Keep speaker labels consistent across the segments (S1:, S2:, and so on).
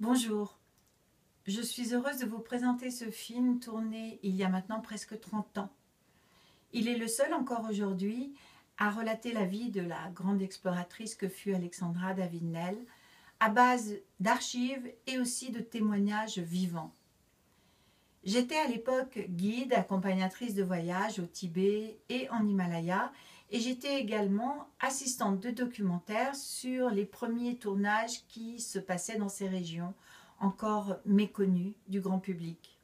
S1: Bonjour, je suis heureuse de vous présenter ce film tourné il y a maintenant presque 30 ans. Il est le seul encore aujourd'hui à relater la vie de la grande exploratrice que fut Alexandra David-Néel, à base d'archives et aussi de témoignages vivants. J'étais à l'époque guide, accompagnatrice de voyage au Tibet et en Himalaya, et j'étais également assistante de documentaire sur les premiers tournages qui se passaient dans ces régions, encore méconnues du grand public.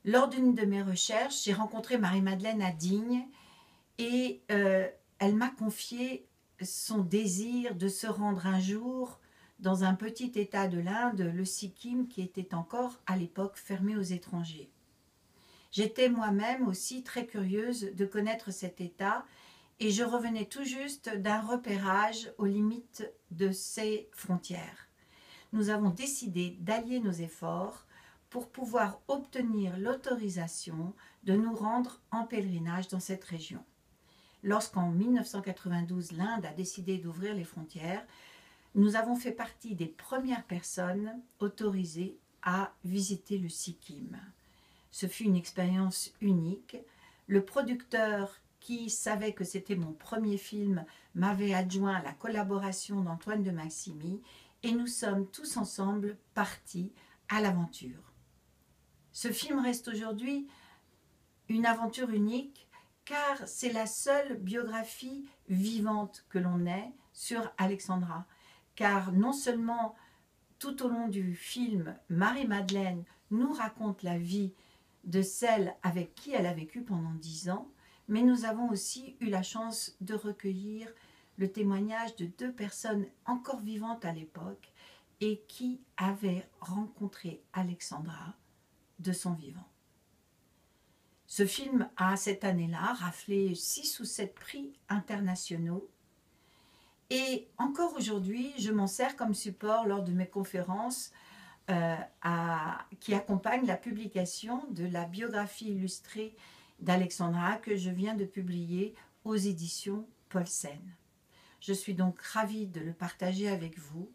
S1: Lors d'une de mes recherches, j'ai rencontré Marie-Madeleine à Digne et elle m'a confié son désir de se rendre un jour dans un petit état de l'Inde, le Sikkim, qui était encore à l'époque fermé aux étrangers. J'étais moi-même aussi très curieuse de connaître cet état et je revenais tout juste d'un repérage aux limites de ses frontières. Nous avons décidé d'allier nos efforts pour pouvoir obtenir l'autorisation de nous rendre en pèlerinage dans cette région. Lorsqu'en 1992, l'Inde a décidé d'ouvrir les frontières, nous avons fait partie des premières personnes autorisées à visiter le Sikkim. Ce fut une expérience unique. Le producteur, qui savait que c'était mon premier film, m'avait adjoint la collaboration d'Antoine de Maximi et nous sommes tous ensemble partis à l'aventure. Ce film reste aujourd'hui une aventure unique car c'est la seule biographie vivante que l'on ait sur Alexandra. Car non seulement tout au long du film, Marie-Madeleine nous raconte la vie de celle avec qui elle a vécu pendant 10 ans, mais nous avons aussi eu la chance de recueillir le témoignage de 2 personnes encore vivantes à l'époque et qui avaient rencontré Alexandra de son vivant. Ce film a cette année-là raflé 6 ou 7 prix internationaux et encore aujourd'hui, je m'en sers comme support lors de mes conférences qui accompagnent la publication de la biographie illustrée d'Alexandra que je viens de publier aux éditions Paulsen. Je suis donc ravie de le partager avec vous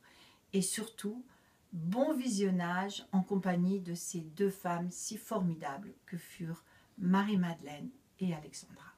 S1: et surtout, bon visionnage en compagnie de ces 2 femmes si formidables que furent Marie-Madeleine et Alexandra.